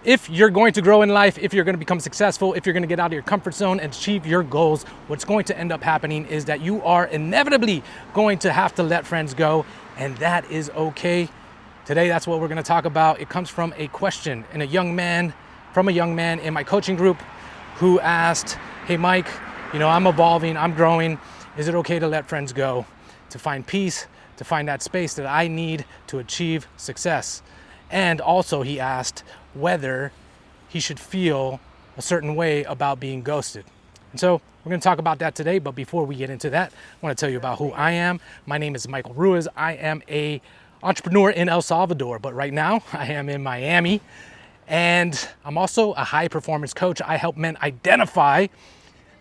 if you're going to grow in life, if you're going to become successful, if you're going to get out of your comfort zone and achieve your goals, what's going to end up happening is that you are inevitably going to have to let friends go, and that is okay. Today, that's what we're going to talk about. It comes from a question from a young man in my coaching group who asked, hey, Mike, I'm evolving, I'm growing. Is it okay to let friends go, to find peace, to find that space that I need to achieve success? And also he asked whether he should feel a certain way about being ghosted. And so we're going to talk about that today. But before we get into that, I want to tell you about who I am. My name is Michael Ruiz. I am a entrepreneur in El Salvador, but right now I am in Miami. And I'm also a high performance coach. I help men identify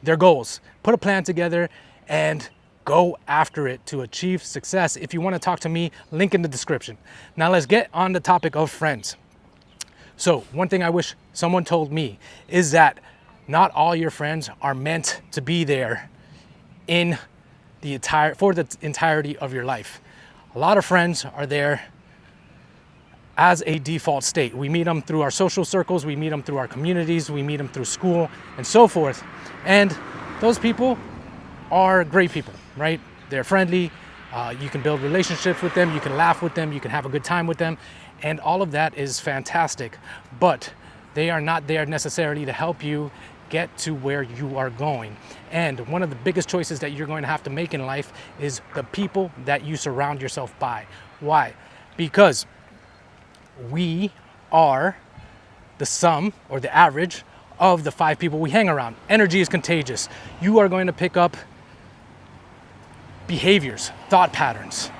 their goals, put a plan together, and go after it to achieve success. If you want to talk to me, link in the description. Now let's get on the topic of friends. So one thing I wish someone told me is that not all your friends are meant to be there for the entirety of your life. A lot of friends are there as a default state. We meet them through our social circles, we meet them through our communities, we meet them through school and so forth. And those people are great people, right? They're friendly. You can build relationships with them. You can laugh with them. You can have a good time with them. And all of that is fantastic. But they are not there necessarily to help you get to where you are going. And one of the biggest choices that you're going to have to make in life is the people that you surround yourself by. Why? Because we are the sum or the average of the 5 people we hang around. Energy is contagious. You are going to pick up behaviors, thought patterns,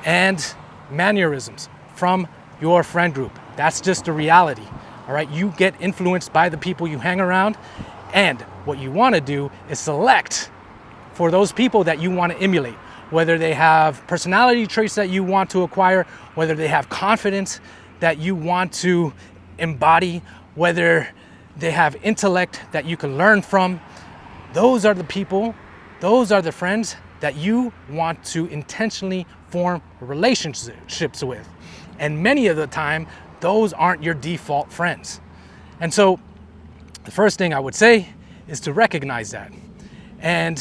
and mannerisms from your friend group. That's just the reality. All right, you get influenced by the people you hang around, and what you want to do is select for those people that you want to emulate, whether they have personality traits that you want to acquire, whether they have confidence that you want to embody, whether they have intellect that you can learn from. Those are the people, those are the friends that you want to intentionally form relationships with. And many of the time, those aren't your default friends. And so the first thing I would say is to recognize that. And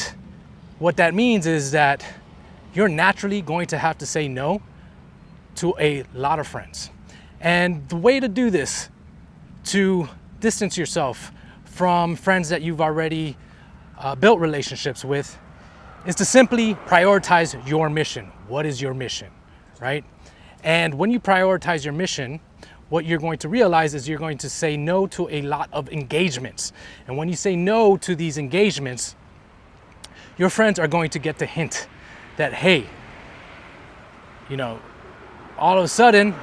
what that means is that you're naturally going to have to say no to a lot of friends. And the way to do this, to distance yourself from friends that you've already built relationships with, is to simply prioritize your mission. What is your mission, right? And when you prioritize your mission, what you're going to realize is you're going to say no to a lot of engagements. And when you say no to these engagements, your friends are going to get the hint that, hey, all of a sudden,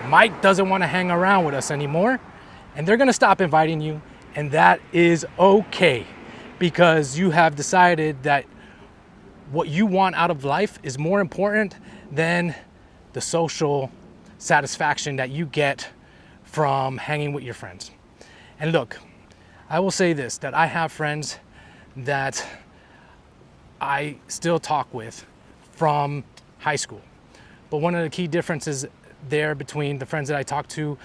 Mike doesn't want to hang around with us anymore, and they're going to stop inviting you, and that is okay, because you have decided that what you want out of life is more important than the social satisfaction that you get from hanging with your friends. And look, I will say this, that I have friends that I still talk with from high school. But one of the key differences there between the friends that I talk to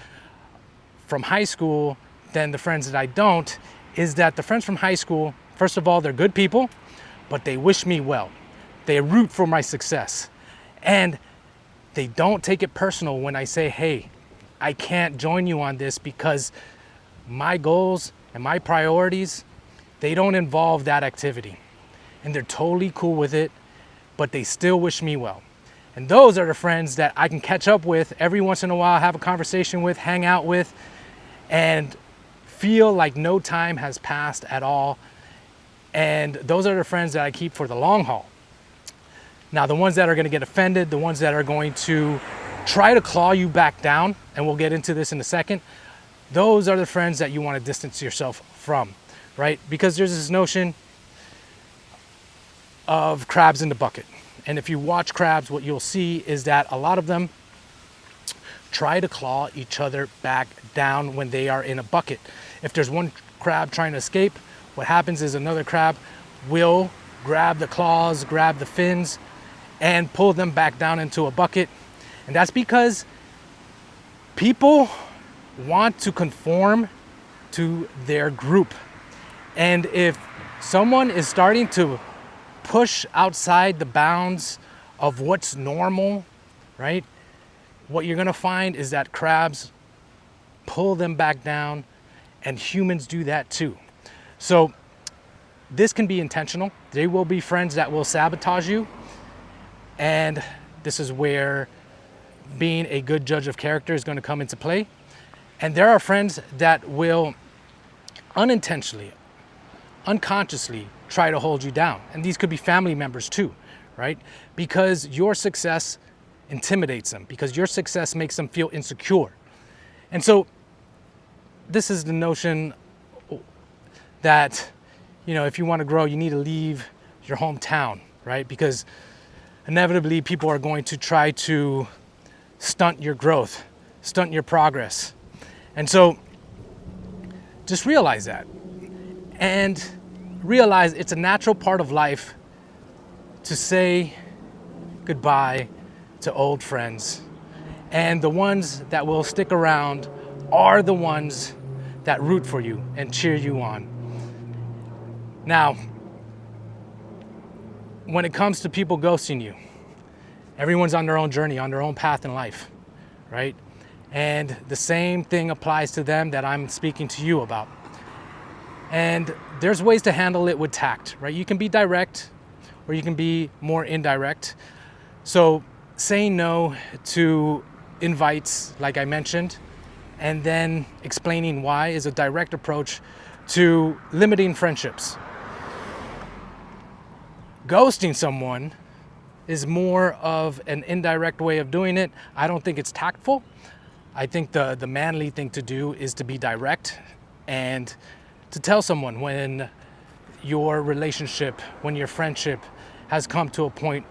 from high school than the friends that I don't is that the friends from high school, first of all, they're good people, but they wish me well. They root for my success. And they don't take it personal when I say, hey, I can't join you on this because my goals and my priorities, they don't involve that activity. And they're totally cool with it, but they still wish me well. And those are the friends that I can catch up with every once in a while, have a conversation with, hang out with, and feel like no time has passed at all. And those are the friends that I keep for the long haul. Now, the ones that are going to get offended, the ones that are going to try to claw you back down, and we'll get into this in a second, those are the friends that you want to distance yourself from, right? Because there's this notion of crabs in the bucket. And if you watch crabs, what you'll see is that a lot of them try to claw each other back down when they are in a bucket. If there's one crab trying to escape, what happens is another crab will grab the claws, grab the fins, and pull them back down into a bucket. And that's because people want to conform to their group. And if someone is starting to push outside the bounds of what's normal, right? What you're gonna find is that crabs pull them back down, and humans do that too. So this can be intentional. There will be friends that will sabotage you, and this is where being a good judge of character is going to come into play. And there are friends that will unintentionally, unconsciously try to hold you down. And these could be family members too, right? Because your success intimidates them, because your success makes them feel insecure. And so this is the notion that, you know, if you want to grow, you need to leave your hometown, right? Because inevitably people are going to try to stunt your growth, stunt your progress. And so just realize that, and realize it's a natural part of life to say goodbye to old friends. And the ones that will stick around are the ones that root for you and cheer you on. Now, when it comes to people ghosting you, everyone's on their own journey, on their own path in life, right? And the same thing applies to them that I'm speaking to you about. And there's ways to handle it with tact, right? You can be direct or you can be more indirect. So saying no to invites, like I mentioned, and then explaining why is a direct approach to limiting friendships. Ghosting someone is more of an indirect way of doing it. I don't think it's tactful. I think the manly thing to do is to be direct and to tell someone when your relationship, when your friendship has come to a point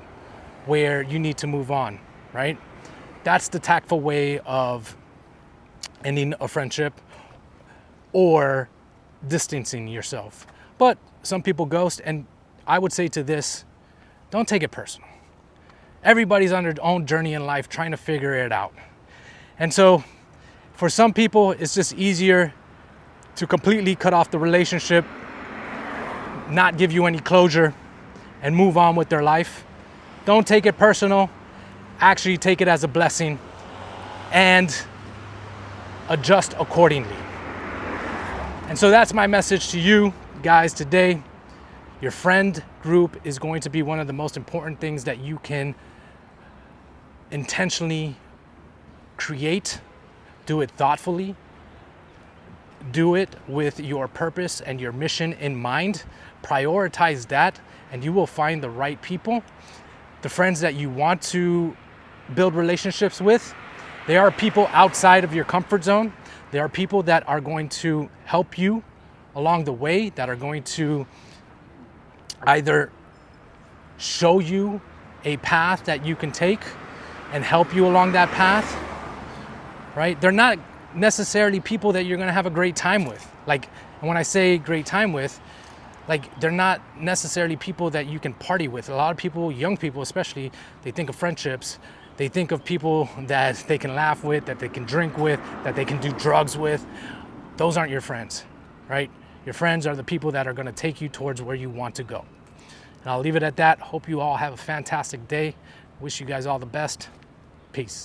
where you need to move on, right? That's the tactful way of ending a friendship or distancing yourself. But some people ghost, and I would say to this, don't take it personal. Everybody's on their own journey in life trying to figure it out. And so for some people, it's just easier to completely cut off the relationship, not give you any closure, and move on with their life. Don't take it personal. Actually take it as a blessing and adjust accordingly. And so that's my message to you guys today. Your friend group is going to be one of the most important things that you can intentionally create. Do it thoughtfully. Do it with your purpose and your mission in mind. Prioritize that, and you will find the right people. The friends that you want to build relationships with, they are people outside of your comfort zone. They are people that are going to help you along the way, that are going to either show you a path that you can take and help you along that path, right? They're not necessarily people that you're gonna have a great time with. Like, and when I say great time with, like, they're not necessarily people that you can party with. A lot of people, young people especially, they think of friendships, they think of people that they can laugh with, that they can drink with, that they can do drugs with. Those aren't your friends, right? Your friends are the people that are gonna take you towards where you want to go. And I'll leave it at that. Hope you all have a fantastic day. Wish you guys all the best. Peace.